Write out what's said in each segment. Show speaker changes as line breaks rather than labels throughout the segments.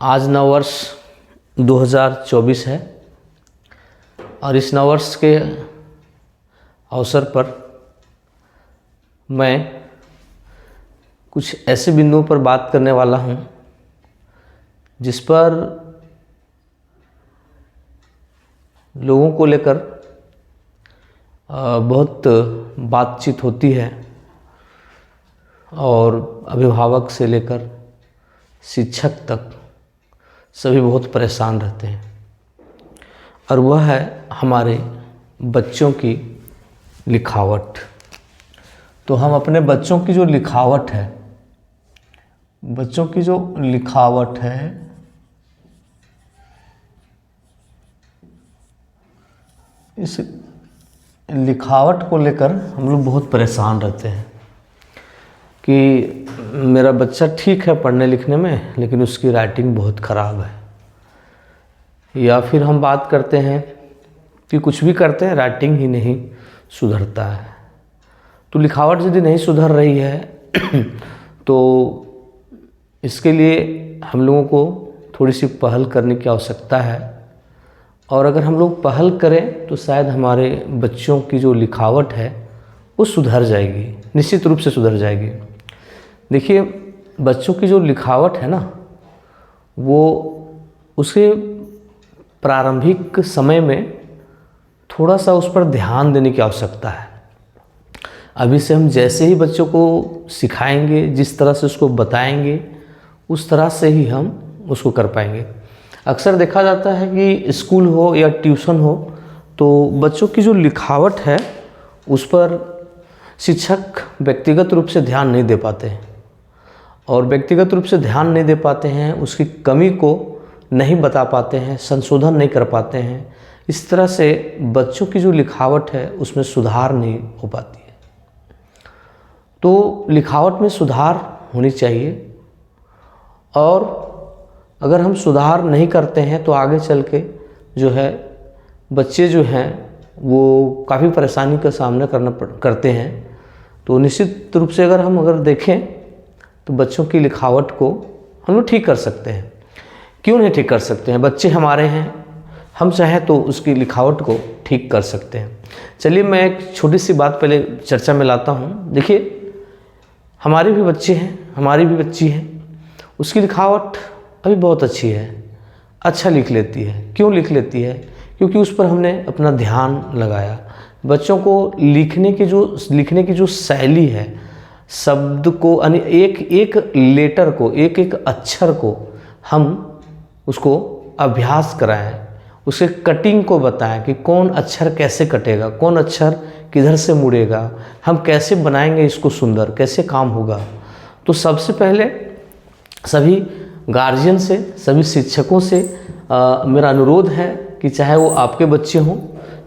आज नववर्ष 2024 है और इस नववर्ष के अवसर पर मैं कुछ ऐसे बिंदुओं पर बात करने वाला हूँ जिस पर लोगों को लेकर बहुत बातचीत होती है और अभिभावक से लेकर शिक्षक तक सभी बहुत परेशान रहते हैं और वह है हमारे बच्चों की लिखावट। तो हम अपने बच्चों की जो लिखावट है, इस लिखावट को लेकर हम लोग बहुत परेशान रहते हैं कि मेरा बच्चा ठीक है पढ़ने लिखने में, लेकिन उसकी राइटिंग बहुत ख़राब है। या फिर हम बात करते हैं कि कुछ भी करते हैं, राइटिंग ही नहीं सुधरता है। तो लिखावट यदि नहीं सुधर रही है तो इसके लिए हम लोगों को थोड़ी सी पहल करने की आवश्यकता है। और अगर हम लोग पहल करें तो शायद हमारे बच्चों की जो लिखावट है वो सुधर जाएगी, निश्चित रूप से सुधर जाएगी। देखिए, बच्चों की जो लिखावट है ना, वो उसके प्रारंभिक समय में थोड़ा सा उस पर ध्यान देने की आवश्यकता है। अभी से हम जैसे ही बच्चों को सिखाएंगे, जिस तरह से उसको बताएंगे, उस तरह से ही हम उसको कर पाएंगे। अक्सर देखा जाता है कि स्कूल हो या ट्यूशन हो तो बच्चों की जो लिखावट है उस पर शिक्षक व्यक्तिगत रूप से ध्यान नहीं दे पाते हैं और व्यक्तिगत रूप से ध्यान नहीं दे पाते हैं, उसकी कमी को नहीं बता पाते हैं, संशोधन नहीं कर पाते हैं। इस तरह से बच्चों की जो लिखावट है उसमें सुधार नहीं हो पाती है। तो लिखावट में सुधार होनी चाहिए और अगर हम सुधार नहीं करते हैं तो आगे चल के जो है बच्चे जो हैं वो काफ़ी परेशानी का सामना करते हैं। तो निश्चित रूप से अगर देखें तो बच्चों की लिखावट को हम लोग ठीक कर सकते हैं। क्यों नहीं ठीक कर सकते हैं? बच्चे हमारे हैं, हम चाहें तो उसकी लिखावट को ठीक कर सकते हैं। चलिए मैं एक छोटी सी बात पहले चर्चा में लाता हूँ। देखिए, हमारे भी बच्चे हैं, हमारी भी बच्ची है, उसकी लिखावट अभी बहुत अच्छी है, अच्छा लिख लेती है। क्यों लिख लेती है? क्योंकि उस पर हमने अपना ध्यान लगाया। बच्चों को लिखने की जो शैली है, शब्द को यानी एक एक लेटर को, एक एक अक्षर को हम उसको अभ्यास कराएं, उसे कटिंग को बताएं कि कौन अक्षर कैसे कटेगा, कौन अक्षर किधर से मुड़ेगा, हम कैसे बनाएंगे इसको सुंदर, कैसे काम होगा। तो सबसे पहले सभी गार्जियन से, सभी शिक्षकों से मेरा अनुरोध है कि चाहे वो आपके बच्चे हों,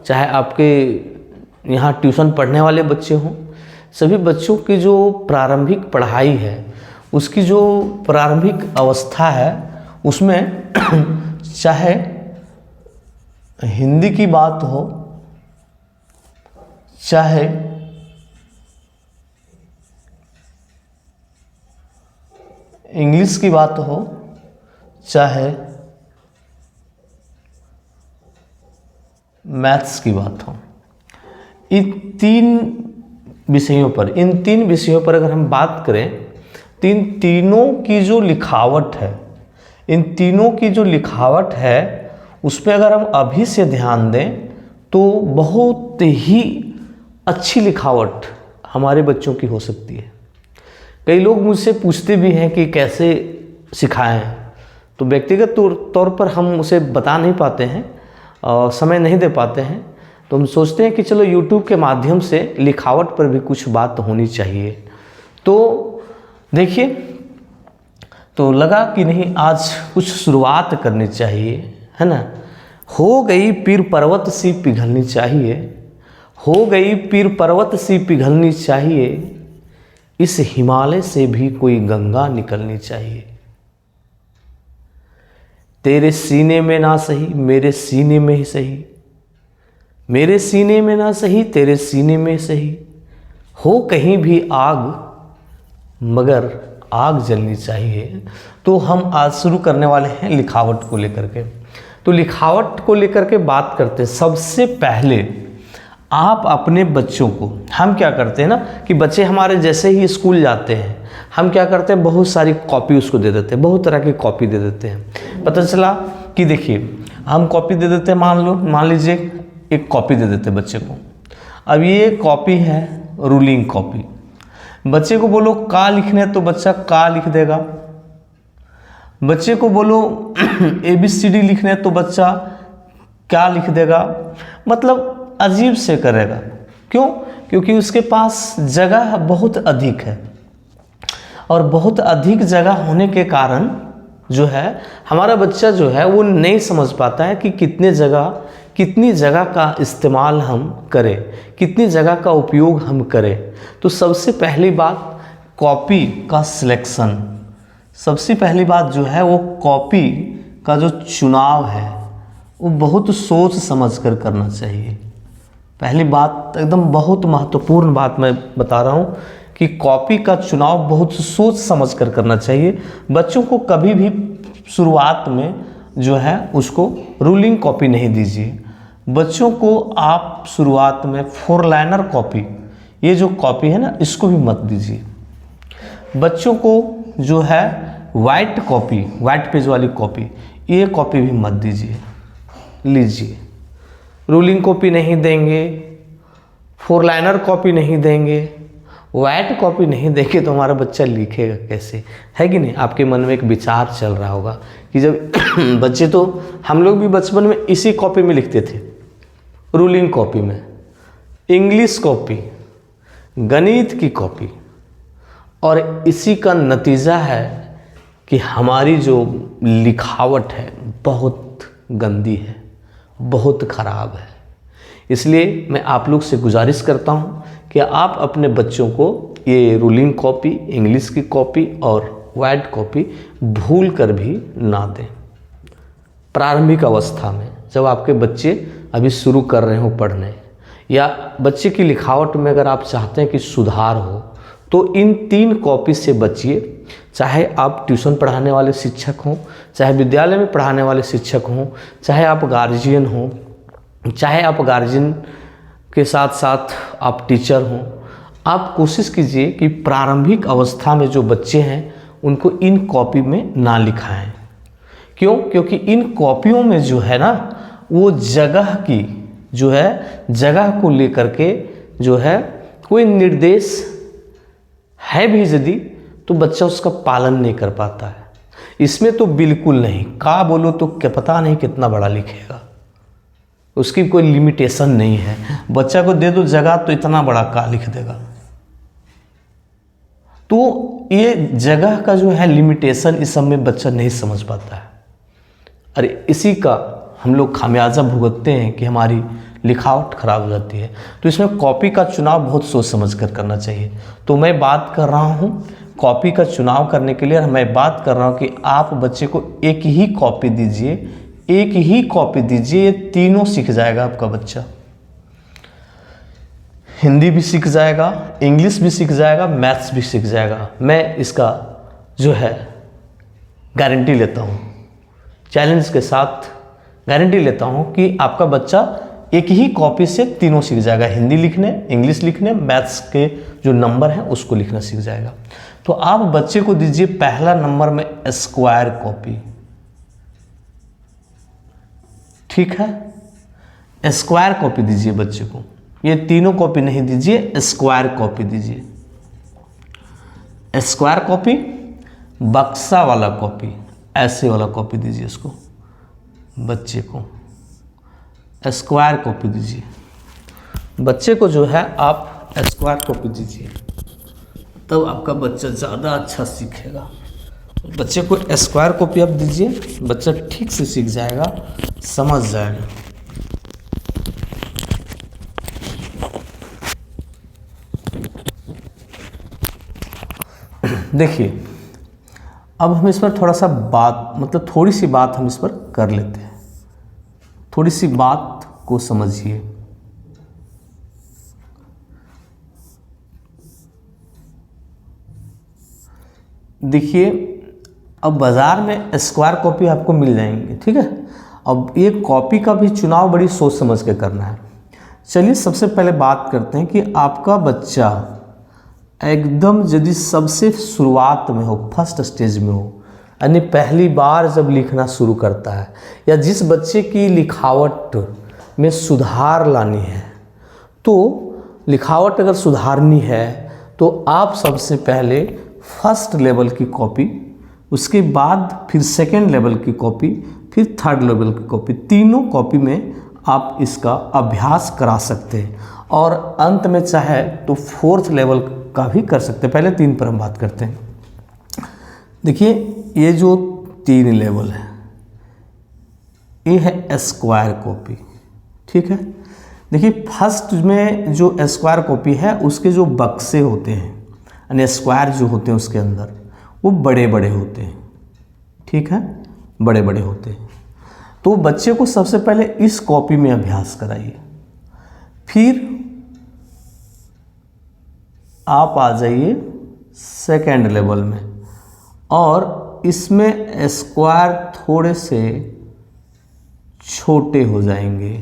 चाहे आपके यहाँ ट्यूशन पढ़ने वाले बच्चे हों, सभी बच्चों की जो प्रारंभिक पढ़ाई है, उसकी जो प्रारंभिक अवस्था है, उसमें चाहे हिंदी की बात हो, चाहे इंग्लिश की बात हो, चाहे मैथ्स की बात हो, इन तीन विषयों पर अगर हम बात करें तो इन तीनों की जो लिखावट है उस पर अगर हम अभी से ध्यान दें तो बहुत ही अच्छी लिखावट हमारे बच्चों की हो सकती है। कई लोग मुझसे पूछते भी हैं कि कैसे सिखाएं, तो व्यक्तिगत तौर पर हम उसे बता नहीं पाते हैं और समय नहीं दे पाते हैं। तो हम सोचते हैं कि चलो YouTube के माध्यम से लिखावट पर भी कुछ बात होनी चाहिए। तो देखिए, तो लगा कि नहीं आज कुछ शुरुआत करनी चाहिए, है ना। हो गई पीर पर्वत सी पिघलनी चाहिए, हो गई पीर पर्वत सी पिघलनी चाहिए, इस हिमालय से भी कोई गंगा निकलनी चाहिए। तेरे सीने में ना सही मेरे सीने में ही सही, मेरे सीने में ना सही तेरे सीने में सही, हो कहीं भी आग मगर आग जलनी चाहिए। तो हम आज शुरू करने वाले हैं लिखावट को लेकर के। तो लिखावट को लेकर के बात करते हैं। सबसे पहले आप अपने बच्चों को, हम क्या करते हैं ना कि बच्चे हमारे जैसे ही स्कूल जाते हैं, हम क्या करते हैं, बहुत सारी कॉपी उसको दे देते हैं, बहुत तरह की कॉपी दे देते हैं। पता चला कि देखिए हम कॉपी दे देते हैं, मान लीजिए एक कॉपी दे देते हैं बच्चे को। अब ये कॉपी है रूलिंग कॉपी। बच्चे को बोलो का लिखने तो बच्चा का लिख देगा। बच्चे को बोलो ABCD लिखने तो बच्चा क्या लिख देगा, मतलब अजीब से करेगा। क्यों? क्योंकि उसके पास जगह बहुत अधिक है, और बहुत अधिक जगह होने के कारण जो है हमारा बच्चा जो है वो नहीं समझ पाता है कि कितनी जगह का इस्तेमाल हम करें, कितनी जगह का उपयोग हम करें। तो सबसे पहली बात कॉपी का सिलेक्शन, सबसे पहली बात जो है वो कॉपी का जो चुनाव है वो बहुत सोच समझ कर करना चाहिए। पहली बात एकदम बहुत महत्वपूर्ण बात मैं बता रहा हूँ कि कॉपी का चुनाव बहुत सोच समझ कर करना चाहिए। बच्चों को कभी भी शुरुआत में जो है उसको रूलिंग कॉपी नहीं दीजिए। बच्चों को आप शुरुआत में 4 लाइनर कॉपी, ये जो कॉपी है ना, इसको भी मत दीजिए। बच्चों को जो है वाइट कॉपी, वाइट पेज वाली कॉपी, ये कॉपी भी मत दीजिए। लीजिए, रूलिंग कॉपी नहीं देंगे, 4 लाइनर कॉपी नहीं देंगे, वाइट कॉपी नहीं देंगे तो हमारा बच्चा लिखेगा कैसे, है कि नहीं? आपके मन में एक विचार चल रहा होगा कि जब बच्चे, तो हम लोग भी बचपन में इसी कॉपी में लिखते थे, रूलिंग कॉपी में, इंग्लिश कॉपी, गणित की कॉपी। और इसी का नतीजा है कि हमारी जो लिखावट है बहुत गंदी है, बहुत खराब है। इसलिए मैं आप लोग से गुजारिश करता हूँ कि आप अपने बच्चों को ये रूलिंग कॉपी, इंग्लिश की कॉपी और वाइट कॉपी भूल कर भी ना दें। प्रारंभिक अवस्था में जब आपके बच्चे अभी शुरू कर रहे हो पढ़ने, या बच्चे की लिखावट में अगर आप चाहते हैं कि सुधार हो, तो इन 3 कॉपी से बचिए। चाहे आप ट्यूशन पढ़ाने वाले शिक्षक हों, चाहे विद्यालय में पढ़ाने वाले शिक्षक हों, चाहे आप गार्जियन हों, चाहे आप गार्जियन के साथ साथ आप टीचर हों, आप कोशिश कीजिए कि प्रारंभिक अवस्था में जो बच्चे हैं उनको इन कॉपी में ना लिखाएं। क्यों? क्योंकि इन कॉपियों में जो है ना वो जगह की जो है, जगह को लेकर के जो है कोई निर्देश है भी यदि, तो बच्चा उसका पालन नहीं कर पाता है। इसमें तो बिल्कुल नहीं, का बोलो तो क्या पता नहीं कितना बड़ा लिखेगा, उसकी कोई लिमिटेशन नहीं है। बच्चा को दे दो जगह तो इतना बड़ा का लिख देगा। तो ये जगह का जो है लिमिटेशन, इस सब में बच्चा नहीं समझ पाता है। अरे इसी का हम लोग खामियाजा भुगतते हैं कि हमारी लिखावट खराब हो जाती है। तो इसमें कॉपी का चुनाव बहुत सोच समझ कर करना चाहिए। तो मैं बात कर रहा हूँ कॉपी का चुनाव करने के लिए, मैं बात कर रहा हूँ कि आप बच्चे को एक ही कॉपी दीजिए, एक ही कॉपी दीजिए, ये तीनों सीख जाएगा आपका बच्चा। हिंदी भी सीख जाएगा, इंग्लिश भी सीख जाएगा, मैथ्स भी सीख जाएगा। मैं इसका जो है गारंटी लेता हूँ, चैलेंज के साथ गारंटी लेता हूँ कि आपका बच्चा एक ही कॉपी से तीनों सीख जाएगा। हिंदी लिखने, इंग्लिश लिखने, मैथ्स के जो नंबर हैं उसको लिखना सीख जाएगा। तो आप बच्चे को दीजिए पहला नंबर में स्क्वायर कॉपी, ठीक है? स्क्वायर कॉपी दीजिए बच्चे को, ये तीनों कॉपी नहीं दीजिए, स्क्वायर कॉपी दीजिए। स्क्वायर कॉपी, बक्सा वाला कॉपी, ऐसे वाला कॉपी दीजिए इसको, बच्चे को स्क्वायर कॉपी दीजिए। बच्चे को जो है आप स्क्वायर कॉपी दीजिए, तब आपका बच्चा ज़्यादा अच्छा सीखेगा। बच्चे को स्क्वायर कॉपी आप दीजिए, बच्चा ठीक से सीख जाएगा, समझ जाएगा। देखिए, अब हम इस पर थोड़ा सा बात, मतलब थोड़ी सी बात हम इस पर कर लेते हैं। थोड़ी सी बात को समझिए। देखिए अब बाज़ार में स्क्वायर कॉपी आपको मिल जाएंगे, ठीक है। अब ये कॉपी का भी चुनाव बड़ी सोच समझ के करना है। चलिए सबसे पहले बात करते हैं कि आपका बच्चा एकदम यदि सबसे शुरुआत में हो, फर्स्ट स्टेज में हो, यानी पहली बार जब लिखना शुरू करता है, या जिस बच्चे की लिखावट में सुधार लानी है, तो लिखावट अगर सुधारनी है तो आप सबसे पहले फर्स्ट लेवल की कॉपी, उसके बाद फिर सेकेंड लेवल की कॉपी, फिर थर्ड लेवल की कॉपी, तीनों कॉपी में आप इसका अभ्यास करा सकते हैं। और अंत में चाहे तो फोर्थ लेवल का भी कर सकते हैं। पहले 3 पर हम बात करते हैं। देखिए ये जो 3 लेवल है, ये है स्क्वायर कॉपी, ठीक है। देखिए फर्स्ट में जो स्क्वायर कॉपी है उसके जो बक्से होते हैं, यानी स्क्वायर जो होते हैं उसके अंदर वो बड़े बड़े होते हैं, ठीक है, बड़े बड़े होते हैं। तो बच्चे को सबसे पहले इस कॉपी में अभ्यास कराइए, फिर आप आ जाइए सेकेंड लेवल में, और इसमें स्क्वायर थोड़े से छोटे हो जाएंगे।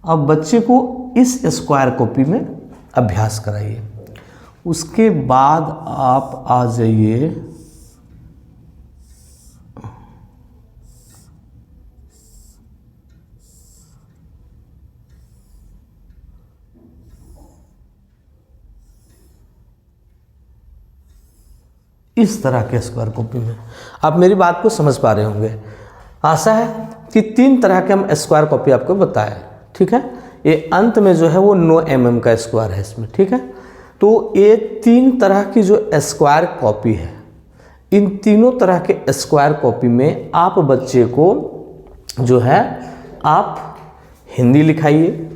अब बच्चे को इस स्क्वायर कॉपी में अभ्यास कराइए। उसके बाद आप आ जाइए इस तरह के स्क्वायर कॉपी में। आप मेरी बात को समझ पा रहे होंगे। आशा है कि 3 तरह के हम स्क्वायर कॉपी आपको बताएं, ठीक है। ये अंत में जो है वो 9 mm का स्क्वायर है इसमें, ठीक है। तो ये 3 तरह की जो स्क्वायर कॉपी है, इन तीनों तरह के स्क्वायर कॉपी में आप बच्चे को जो है आप हिंदी लिखाइए,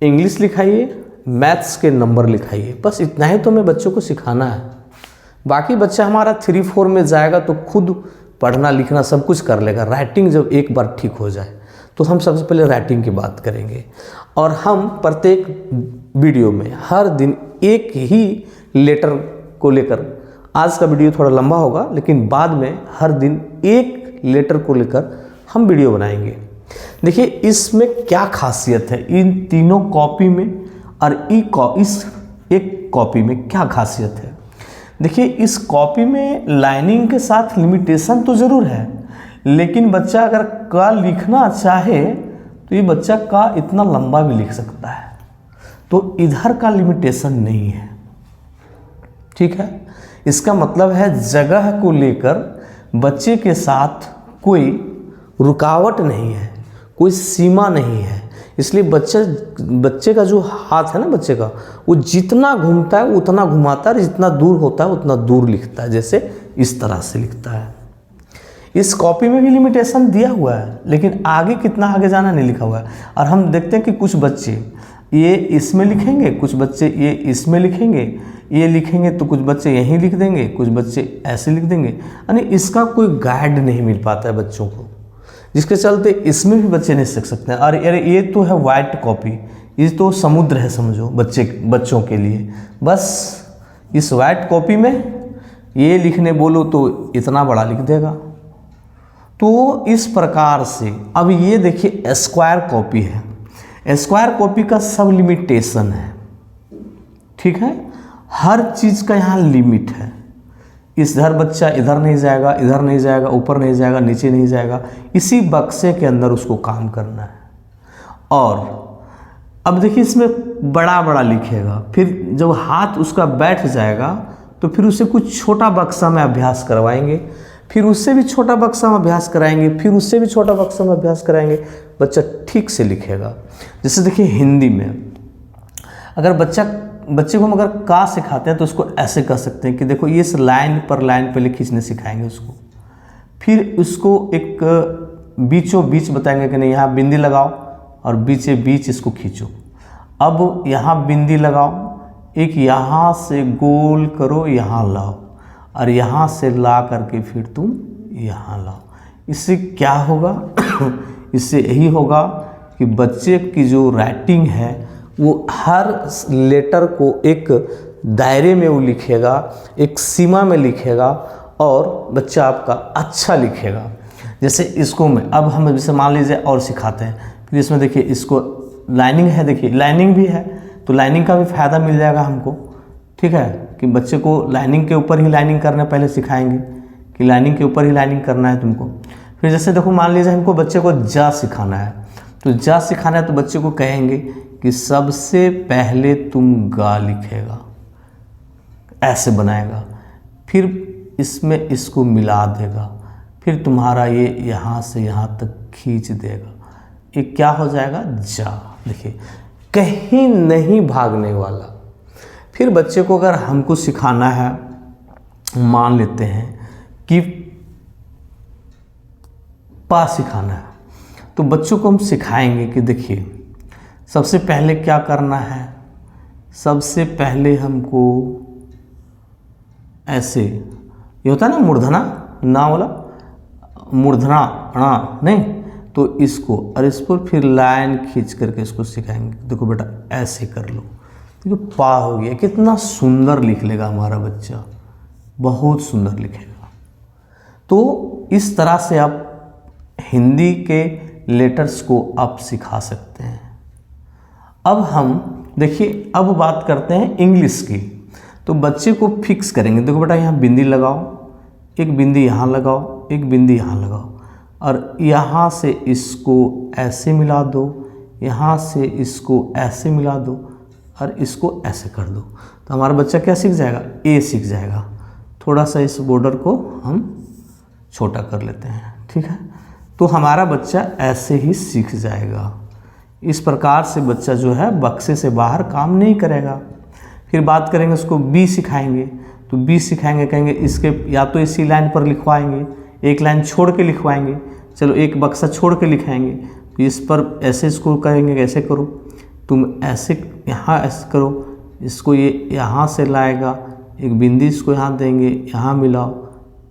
इंग्लिश लिखाइए, मैथ्स के नंबर लिखाइए। बस इतना ही तो हमें बच्चों को सिखाना है। बाकी बच्चा हमारा 3-4 में जाएगा तो खुद पढ़ना लिखना सब कुछ कर लेगा। राइटिंग जब एक बार ठीक हो जाए तो हम सबसे पहले राइटिंग की बात करेंगे। और हम प्रत्येक वीडियो में हर दिन एक ही लेटर को लेकर, आज का वीडियो थोड़ा लंबा होगा लेकिन बाद में हर दिन एक लेटर को लेकर हम वीडियो बनाएंगे। देखिए इसमें क्या खासियत है, इन तीनों कॉपी में और इस एक कॉपी में क्या खासियत है। देखिए इस कॉपी में लाइनिंग के साथ लिमिटेशन तो ज़रूर है, लेकिन बच्चा अगर का लिखना चाहे तो ये बच्चा का इतना लंबा भी लिख सकता है। तो इधर का लिमिटेशन नहीं है, ठीक है। इसका मतलब है जगह को लेकर बच्चे के साथ कोई रुकावट नहीं है, कोई सीमा नहीं है। इसलिए बच्चे का जो हाथ है ना, बच्चे का वो जितना घूमता है उतना घुमाता है, जितना दूर होता है उतना दूर लिखता है। जैसे इस तरह से लिखता है। इस कॉपी में भी लिमिटेशन दिया हुआ है, लेकिन आगे कितना आगे जाना नहीं लिखा हुआ है। और हम देखते हैं कि कुछ बच्चे ये इसमें लिखेंगे, कुछ बच्चे ये इसमें लिखेंगे, ये लिखेंगे तो कुछ बच्चे यहीं लिख देंगे, कुछ बच्चे ऐसे लिख देंगे। यानी इसका कोई गाइड नहीं मिल पाता है बच्चों को, जिसके चलते इसमें भी बच्चे नहीं सीख सकते हैं। और ये तो है वाइट कॉपी, ये तो समुद्र है समझो बच्चों के लिए। बस इस वाइट कॉपी में ये लिखने बोलो तो इतना बड़ा लिख देगा। तो इस प्रकार से अब ये देखिए स्क्वायर कॉपी है। स्क्वायर कॉपी का सब लिमिटेशन है, ठीक है। हर चीज़ का यहाँ लिमिट है। इधर बच्चा इधर नहीं जाएगा, इधर नहीं जाएगा, ऊपर नहीं जाएगा, नीचे नहीं जाएगा। इसी बक्से के अंदर उसको काम करना है। और अब देखिए इसमें बड़ा बड़ा लिखेगा, फिर जब हाथ उसका बैठ जाएगा तो फिर उसे कुछ छोटा बक्सा में अभ्यास करवाएंगे, फिर उससे भी छोटा बक्सा में अभ्यास कराएंगे, फिर उससे भी छोटा बक्सा में अभ्यास कराएंगे। बच्चा ठीक से लिखेगा। जैसे देखिए हिंदी में अगर बच्चे को हम अगर का सिखाते हैं तो उसको ऐसे कर सकते हैं कि देखो ये लाइन पर खींचने सिखाएंगे उसको। फिर उसको एक बीचों बीच बताएंगे कि नहीं यहाँ बिंदी लगाओ और बीचे बीच इसको खींचो। अब यहाँ बिंदी लगाओ, एक यहाँ से गोल करो, यहाँ लाओ, और यहाँ से ला करके फिर तुम यहाँ लाओ। इससे क्या होगा इससे यही होगा कि बच्चे की जो राइटिंग है वो हर लेटर को एक दायरे में वो लिखेगा, एक सीमा में लिखेगा और बच्चा आपका अच्छा लिखेगा। जैसे इसको में अब हम जैसे मान लीजिए और सिखाते हैं, फिर इसमें देखिए इसको लाइनिंग है, देखिए लाइनिंग भी है, तो लाइनिंग का भी फ़ायदा मिल जाएगा हमको। ठीक है, कि बच्चे को लाइनिंग के ऊपर ही लाइनिंग करना पहले सिखाएंगे कि लाइनिंग के ऊपर ही लाइनिंग करना है तुमको। फिर जैसे देखो मान लीजिए हमको बच्चे को जा सिखाना है, तो जा सिखाना है तो बच्चे को कहेंगे कि सबसे पहले तुम गा लिखेगा, ऐसे बनाएगा, फिर इसमें इसको मिला देगा, फिर तुम्हारा ये यहाँ से यहाँ तक खींच देगा, ये क्या हो जाएगा, जा। देखिए कहीं नहीं भागने वाला। फिर बच्चे को अगर हमको सिखाना है, मान लेते हैं कि पा सिखाना है, तो बच्चों को हम सिखाएंगे कि देखिए सबसे पहले क्या करना है, सबसे पहले हमको ऐसे, ये होता है ना मूर्धना, ना वाला मूर्धना णा नहीं, तो इसको और इस पर फिर लाइन खींच करके इसको सिखाएंगे। देखो बेटा ऐसे कर लो, देखो पा हो गया। कितना सुंदर लिख लेगा हमारा बच्चा, बहुत सुंदर लिखेगा। तो इस तरह से आप हिंदी के लेटर्स को आप सिखा सकते हैं। अब हम देखिए अब बात करते हैं इंग्लिश की। तो बच्चे को फिक्स करेंगे, देखो बेटा यहाँ बिंदी लगाओ, एक बिंदी यहाँ लगाओ, एक बिंदी यहाँ लगाओ, और यहाँ से इसको ऐसे मिला दो, यहाँ से इसको ऐसे मिला दो और इसको ऐसे कर दो। तो हमारा बच्चा क्या सीख जाएगा, ए सीख जाएगा। थोड़ा सा इस बॉर्डर को हम छोटा कर लेते हैं, ठीक है। तो हमारा बच्चा ऐसे ही सीख जाएगा। इस प्रकार से बच्चा जो है बक्से से बाहर काम नहीं करेगा। फिर बात करेंगे उसको बी सिखाएंगे, तो बी सिखाएंगे, कहेंगे इसके या तो इसी लाइन पर लिखवाएंगे, एक लाइन छोड़ के लिखवाएंगे, चलो एक बक्सा छोड़ के लिखाएंगे, तो इस पर ऐसे इसको करेंगे, ऐसे करो तुम, ऐसे यहाँ ऐसे करो, इसको ये यहाँ से लाएगा, एक बिंदी इसको यहाँ देंगे, यहाँ मिलाओ,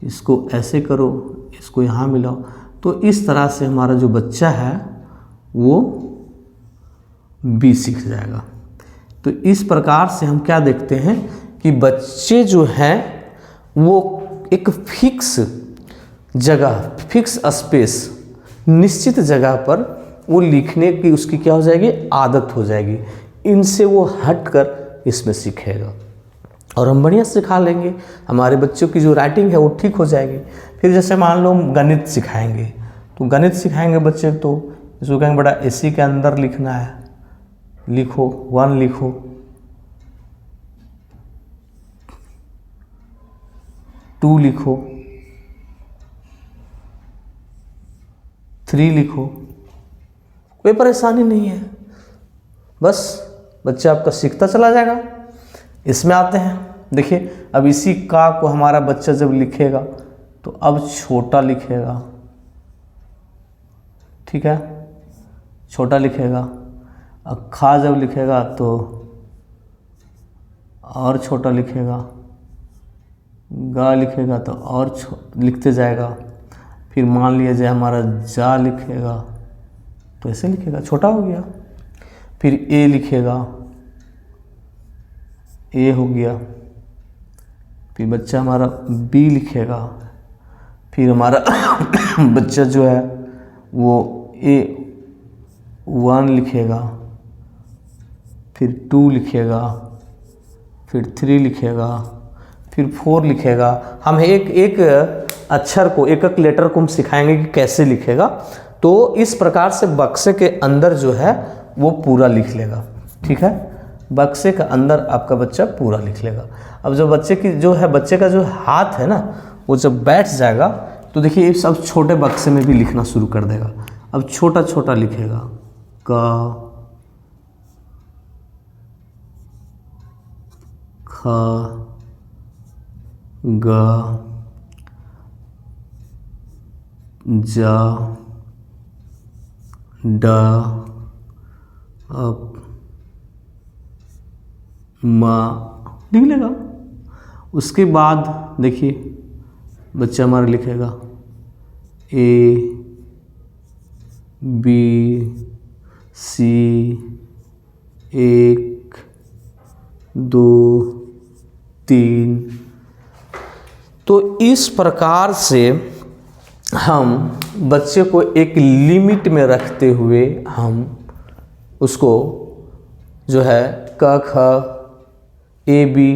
इसको ऐसे करो, इसको यहाँ मिलाओ। तो इस तरह से हमारा जो बच्चा है वो बी सीख जाएगा। तो इस प्रकार से हम क्या देखते हैं कि बच्चे जो हैं वो एक फिक्स जगह, फिक्स स्पेस, निश्चित जगह पर वो लिखने की उसकी क्या हो जाएगी, आदत हो जाएगी। इनसे वो हटकर इसमें सीखेगा और हम बढ़िया सिखा लेंगे, हमारे बच्चों की जो राइटिंग है वो ठीक हो जाएगी। फिर जैसे मान लो हम गणित सिखाएंगे, तो गणित सिखाएंगे बच्चे, तो इसको कहेंगे बड़ा इसी के अंदर लिखना है, लिखो 1 लिखो, 2 लिखो, 3 लिखो, कोई परेशानी नहीं है, बस बच्चा आपका सीखता चला जाएगा। इसमें आते हैं, देखिए अब इसी का को हमारा बच्चा जब लिखेगा तो अब छोटा लिखेगा, ठीक है, छोटा लिखेगा। अब खा जब लिखेगा तो और छोटा लिखेगा, गा लिखेगा तो और लिखते जाएगा। फिर मान लिया जाए हमारा जा लिखेगा तो ऐसे लिखेगा, छोटा हो गया। फिर ए लिखेगा, ए हो गया। फिर बच्चा हमारा बी लिखेगा, फिर हमारा बच्चा जो है वो A1 लिखेगा, फिर 2 लिखेगा, फिर 3 लिखेगा, फिर 4 लिखेगा। हम एक एक अक्षर को, एक एक लेटर को हम सिखाएंगे कि कैसे लिखेगा। तो इस प्रकार से बक्से के अंदर जो है वो पूरा लिख लेगा, ठीक है, बक्से का अंदर आपका बच्चा पूरा लिख लेगा। अब जो बच्चे की जो है, बच्चे का जो हाथ है ना, वो जब बैठ जाएगा तो देखिए सब छोटे बक्से में भी लिखना शुरू कर देगा। अब छोटा छोटा लिखेगा, क ख ग ज ड म लिख लेगा। उसके बाद देखिए बच्चा हमारा लिखेगा A B C 1 2 3। तो इस प्रकार से हम बच्चे को एक लिमिट में रखते हुए हम उसको जो है क ख ए बी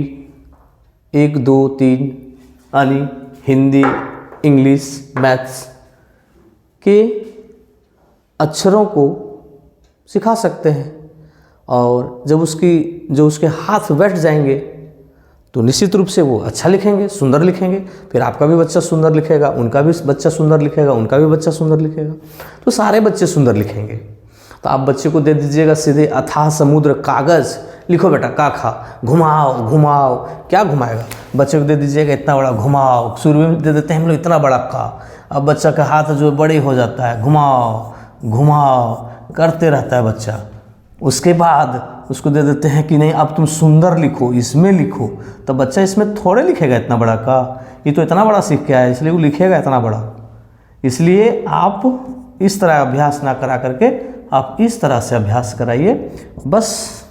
1 2 3 यानी हिंदी, इंग्लिश, मैथ्स के अक्षरों को सिखा सकते हैं। और जब उसके हाथ बैठ जाएंगे तो निश्चित रूप से वो अच्छा लिखेंगे, सुंदर लिखेंगे। फिर आपका भी बच्चा सुंदर लिखेगा, उनका भी बच्चा सुंदर लिखेगा, उनका भी बच्चा सुंदर लिखेगा, तो सारे बच्चे सुंदर लिखेंगे। तो आप बच्चे को दे दीजिएगा सीधे अथाह समुद्र कागज़, लिखो बेटा का खा, घुमाओ घुमाओ, क्या घुमाएगा? बच्चे को दे दीजिएगा इतना बड़ा घुमाओ, शुरू में दे देते हैं हम लोग इतना बड़ा का, अब बच्चा का हाथ जो बड़े हो जाता है, घुमाओ घुमाओ करते रहता है बच्चा। उसके बाद उसको दे देते हैं कि नहीं अब तुम सुंदर लिखो, इसमें लिखो, तो बच्चा इसमें थोड़े लिखेगा इतना बड़ा का, ये तो इतना बड़ा सीख के आया इसलिए वो लिखेगा इतना बड़ा। इसलिए आप इस तरह अभ्यास ना करा करके आप इस तरह से अभ्यास कराइए, बस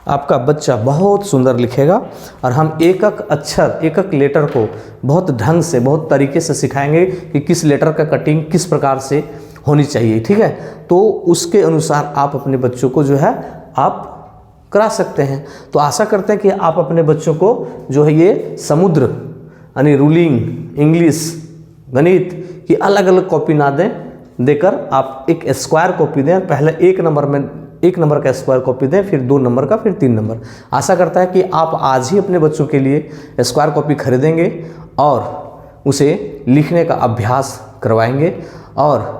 आपका बच्चा बहुत सुंदर लिखेगा। और हम एक एक अक्षर, एक एक लेटर को बहुत ढंग से, बहुत तरीके से सिखाएंगे कि किस लेटर का कटिंग किस प्रकार से होनी चाहिए, ठीक है। तो उसके अनुसार आप अपने बच्चों को जो है आप करा सकते हैं। तो आशा करते हैं कि आप अपने बच्चों को जो है ये समुद्र यानी रूलिंग, इंग्लिश, गणित की अलग अलग कॉपी ना देकर आप एक स्क्वायर कॉपी दें। पहले 1 नंबर का स्क्वायर कॉपी दें, फिर 2 नंबर का, फिर 3 नंबर। आशा करता है कि आप आज ही अपने बच्चों के लिए स्क्वायर कॉपी खरीदेंगे और उसे लिखने का अभ्यास करवाएंगे। और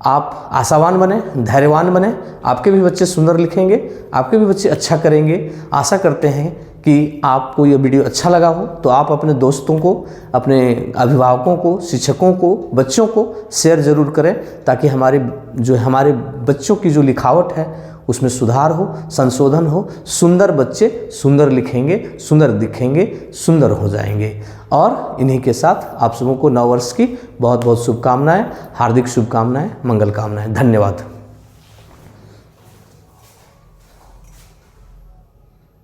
आप आशावान बने, धैर्यवान बने, आपके भी बच्चे सुंदर लिखेंगे, आपके भी बच्चे अच्छा करेंगे। आशा करते हैं कि आपको ये वीडियो अच्छा लगा हो तो आप अपने दोस्तों को, अपने अभिभावकों को, शिक्षकों को, बच्चों को शेयर ज़रूर करें, ताकि हमारे बच्चों की जो लिखावट है उसमें सुधार हो, संशोधन हो। सुंदर बच्चे सुंदर लिखेंगे, सुंदर दिखेंगे, सुंदर हो जाएंगे। और इन्हीं के साथ आप सबों को नव वर्ष की बहुत बहुत शुभकामनाएं, हार्दिक शुभकामनाएं, मंगल कामनाएं। धन्यवाद।